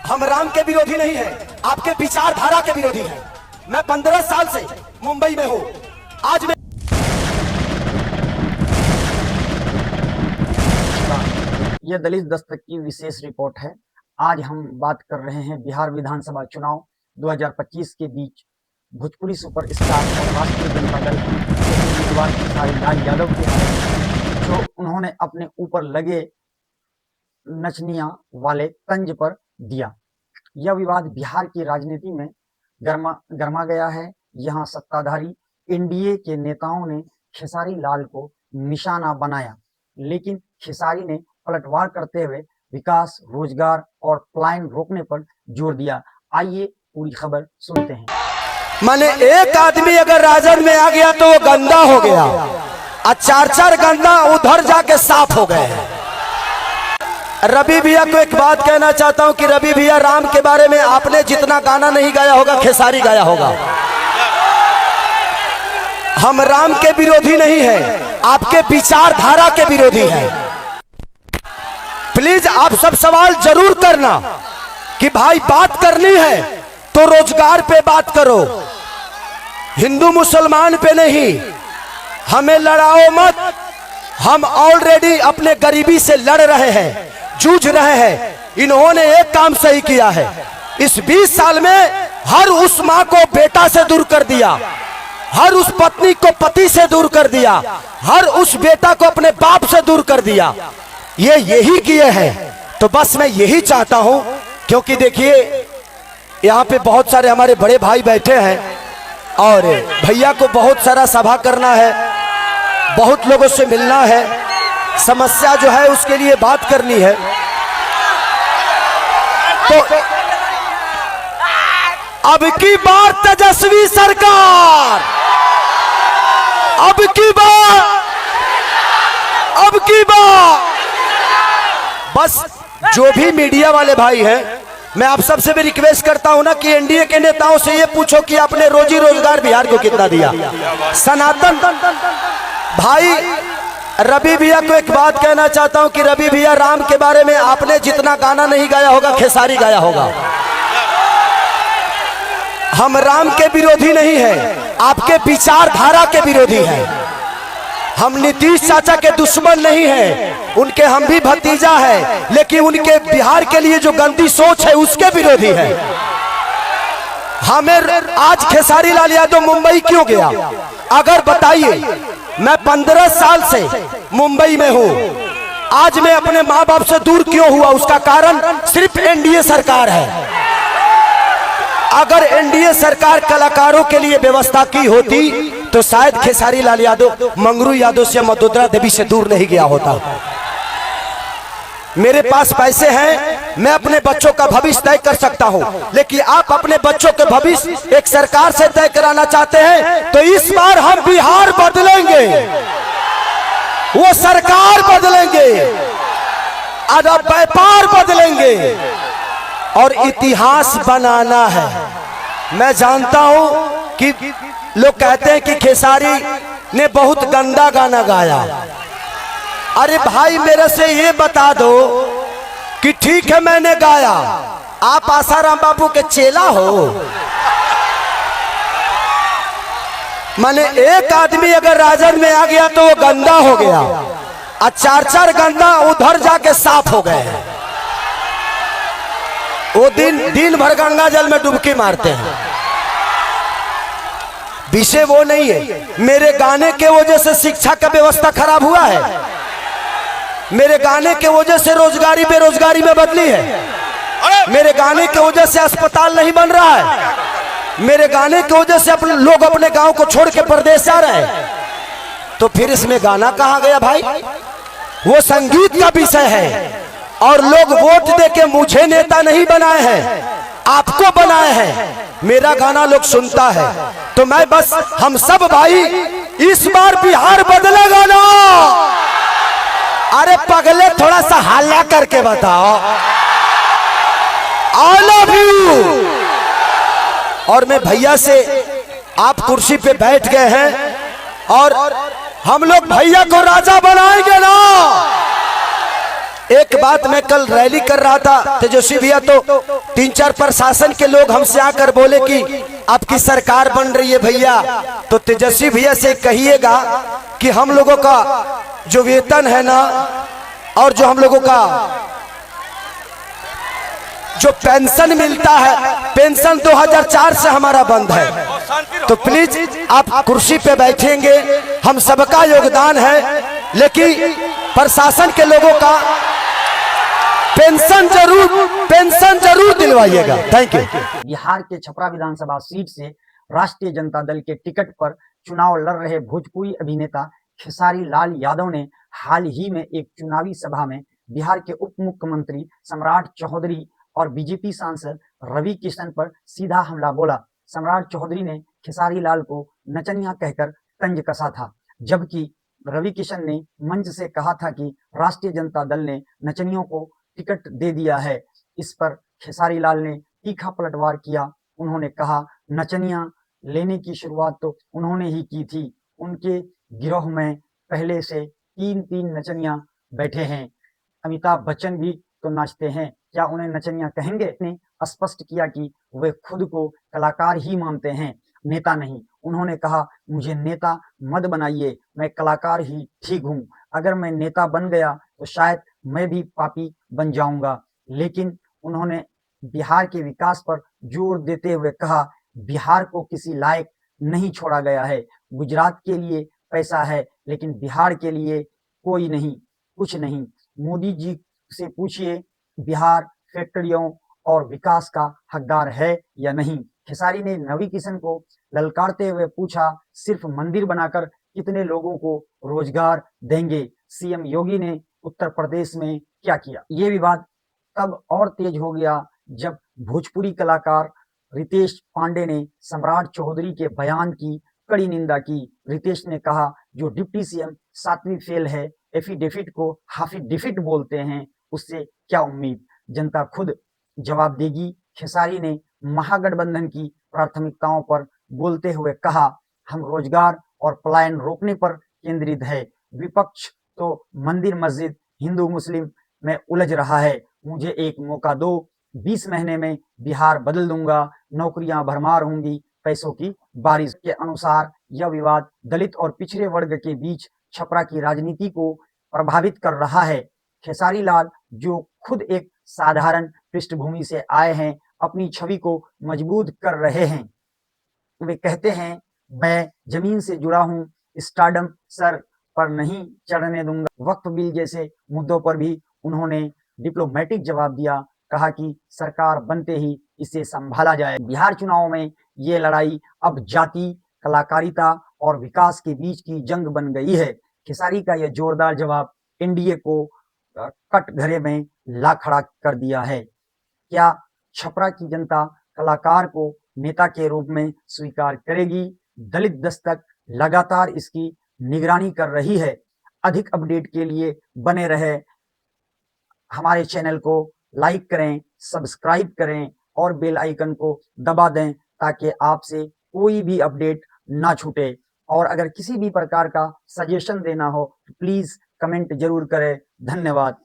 हम राम के विरोधी नहीं है, आपके विचारधारा के विरोधी है। मैं 15 साल से मुंबई में हूँ। आज मैं यह दलित दस्तक की विशेष रिपोर्ट है। आज हम बात कर रहे हैं बिहार विधानसभा चुनाव 2025 के बीच भोजपुरी सुपरस्टार और राष्ट्रीय जनता दल के उम्मीदवार खेसारी लाल यादव के जो उन्होंने अपने ऊपर लगे नचनिया वाले तंज पर दिया। यह विवाद बिहार की राजनीति में गरमा गया है। यहाँ सत्ताधारी एनडीए के नेताओं ने खेसारी लाल को निशाना बनाया, लेकिन खेसारी ने पलटवार करते हुए विकास, रोजगार और पलायन रोकने पर जोर दिया। आइए पूरी खबर सुनते हैं। माने एक आदमी अगर राजद में आ गया तो वो गंदा हो गया, और चार गंदा उधर जाके साफ हो गए हैं। रवि भैया को एक बात कहना चाहता हूं कि रवि भैया, राम के बारे में आपने जितना गाना नहीं गाया होगा खेसारी गाया होगा। हम राम के विरोधी नहीं है, आपके विचारधारा के विरोधी हैं। प्लीज आप सब सवाल जरूर करना कि भाई बात करनी है तो रोजगार पे बात करो, हिंदू मुसलमान पे नहीं। हमें लड़ाओ मत, हम ऑलरेडी अपने गरीबी से लड़ रहे हैं, जूझ रहे हैं। इन्होंने एक काम सही किया है, इस 20 साल में हर उस माँ को बेटा से दूर कर दिया, हर उस पत्नी को पति से दूर कर दिया, हर उस बेटा को अपने बाप से दूर कर दिया। ये यही किए हैं। तो बस मैं यही चाहता हूं, क्योंकि देखिए यहाँ पे बहुत सारे हमारे बड़े भाई बैठे हैं और भैया को बहुत सारा सभा करना है, बहुत लोगों से मिलना है, समस्या जो है उसके लिए बात करनी है। तो अब की बार तेजस्वी सरकार, अब की बार बस जो भी मीडिया वाले भाई हैं, मैं आप सबसे भी रिक्वेस्ट करता हूं ना कि एनडीए के नेताओं से ये पूछो कि आपने रोजी रोजगार बिहार को कितना दिया। सनातन भाई, रवि भैया को एक बात कहना चाहता हूं कि रवि भैया, राम के बारे में आपने जितना गाना नहीं गाया होगा खेसारी गाया होगा। हम राम के विरोधी नहीं है, आपके विचारधारा के विरोधी हैं। हम नीतीश चाचा के दुश्मन नहीं हैं, उनके हम भी भतीजा है, लेकिन उनके बिहार के लिए जो गंदी सोच है उसके विरोधी है। हमें आज खेसारी लाल यादव मुंबई क्यों गया? अगर बताइए, मैं 15 साल से मुंबई में हूं, आज मैं अपने माँ बाप से दूर क्यों हुआ? उसका कारण सिर्फ एनडीए सरकार है। अगर एनडीए सरकार कलाकारों के लिए व्यवस्था की होती तो शायद खेसारी लाल यादव मंगरू यादव से, मधुद्रा देवी से दूर नहीं गया होता। मेरे पास पैसे हैं, मैं अपने बच्चों का भविष्य तय कर सकता हूं, लेकिन आप अपने बच्चों के भविष्य एक सरकार से तय कराना चाहते हैं तो इस बार हम बिहार बदलेंगे, वो सरकार बदलेंगे, अब व्यापार बदलेंगे और इतिहास बनाना है। मैं जानता हूं कि लोग कहते हैं कि खेसारी ने बहुत गंदा गाना गाया। अरे भाई, मेरे से ये बता दो कि ठीक है मैंने गाया, आप आसाराम बाबू के चेला हो? माने एक आदमी अगर राजद में आ गया तो वो गंदा हो गया, और चार गंदा उधर जाके साफ हो गए हैं। वो दिन भर गंगा जल में डुबकी मारते हैं। विषय वो नहीं है। मेरे गाने के वजह से शिक्षा का व्यवस्था खराब हुआ है, मेरे गाने के वजह से रोजगारी बेरोजगारी में बदली है, मेरे गाने के वजह से अस्पताल नहीं बन रहा है, मेरे गाने की वजह से अपने लोग अपने गांव को छोड़ के प्रदेश जा रहे हैं। तो फिर इसमें गाना कहाँ गया भाई? वो संगीत का विषय है और लोग वोट देके मुझे नेता नहीं बनाए हैं, आपको बनाए हैं। मेरा गाना लोग सुनता है तो मैं बस, हम सब भाई इस बार बिहार बदलेगा ना। अरे पगले, थोड़ा सा हल्ला करके बताओ। I love you. और मैं भैया से, आप कुर्सी पे बैठ गए हैं और हम लोग भैया को राजा बनाएंगे ना। एक बात, मैं कल रैली कर रहा था तेजस्वी भैया, तो 3-4 प्रशासन के लोग हमसे आकर बोले कि आपकी सरकार बन रही है भैया, तो तेजस्वी भैया से कहिएगा कि हम लोगों का जो वेतन है ना, और जो हम लोगों का जो पेंशन मिलता है, पेंशन 2004 से हमारा बंद है। तो प्लीज आप कुर्सी पे बैठेंगे, हम सबका योगदान है, लेकिन प्रशासन के लोगों का पेंशन जरूर दिलवाइएगा। Thank you. बिहार के छपरा विधानसभा सीट से राष्ट्रीय जनता दल के टिकट पर चुनाव लड़ रहे भोजपुरी अभिनेता खेसारी लाल यादव ने हाल ही में एक चुनावी सभा में बिहार के उप मुख्यमंत्री सम्राट चौधरी और बीजेपी सांसद रवि किशन पर सीधा हमला बोला। सम्राट चौधरी ने खेसारी लाल को नचनिया कहकर तंज कसा था, जबकि रवि किशन ने मंच से कहा था कि राष्ट्रीय जनता दल ने नचनियों को टिकट दे दिया है। इस पर खेसारी लाल ने तीखा पलटवार किया। उन्होंने कहा, नचनिया लेने की शुरुआत तो उन्होंने ही की थी, उनके गिरोह में पहले से 3-3 नचनिया बैठे हैं। अमिताभ बच्चन भी तो नाचते हैं, क्या उन्हें नचनिया कहेंगे? ने स्पष्ट किया कि वे खुद को कलाकार ही मानते हैं, नेता नहीं। उन्होंने कहा, मुझे नेता मत बनाइए, मैं कलाकार ही ठीक हूँ। अगर मैं नेता बन गया तो शायद मैं भी पापी बन जाऊंगा। लेकिन उन्होंने बिहार के विकास पर जोर देते हुए कहा, बिहार को किसी लायक नहीं छोड़ा गया है। गुजरात के लिए पैसा है, लेकिन बिहार के लिए कोई नहीं, कुछ नहीं। मोदी जी से पूछिए, बिहार फैक्ट्रियों और विकास का हकदार है या नहीं। खेसारी ने रवि किशन को ललकारते हुए पूछा, सिर्फ मंदिर बनाकर कितने लोगों को रोजगार देंगे? सीएम योगी ने उत्तर प्रदेश में क्या किया? ये विवाद तब और तेज हो गया जब भोजपुरी कलाकार रितेश पांडे ने सम्राट चौधरी के बयान की कड़ी निंदा की। रितेश ने कहा, जो डिप्टी सीएम 7वीं फेल है, एफिडेविट को हाफिडेविट बोलते हैं, उससे क्या उम्मीद? जनता खुद जवाब देगी। खेसारी ने महागठबंधन की प्राथमिकताओं पर बोलते हुए कहा, हम रोजगार और पलायन रोकने पर केंद्रित है। विपक्ष तो मंदिर मस्जिद हिंदू मुस्लिम में उलझ रहा है। मुझे एक मौका दो, 20 महीने में बिहार बदल दूंगा, नौकरियां भरमार होंगी, पैसों की बारिश। के अनुसार यह विवाद दलित और पिछड़े वर्ग के बीच छपरा की राजनीति को प्रभावित कर रहा है। खेसारी लाल, जो खुद एक साधारण पृष्ठभूमि से आए हैं, अपनी छवि को मजबूत कर रहे हैं। वे कहते हैं, मैं जमीन से जुड़ा हूं, स्टारडम सर पर नहीं चढ़ने दूंगा। वक्फ बिल जैसे मुद्दों पर भी उन्होंने डिप्लोमेटिक जवाब दिया, कहा कि सरकार बनते ही इसे संभाला जाए। बिहार चुनाव में ये लड़ाई अब जाति, कलाकारिता और विकास के बीच की जंग बन गई है। खेसारी का यह जोरदार जवाब एनडीए को कटघरे में ला खड़ा कर दिया है। क्या छपरा की जनता कलाकार को नेता के रूप में स्वीकार करेगी? दलित दस्तक लगातार इसकी निगरानी कर रही है। अधिक अपडेट के लिए बने रहे हमारे चैनल को लाइक करें, सब्सक्राइब करें और बेल आइकन को दबा दें, ताकि आपसे कोई भी अपडेट ना छूटे। और अगर किसी भी प्रकार का सजेशन देना हो तो प्लीज कमेंट जरूर करें। धन्यवाद।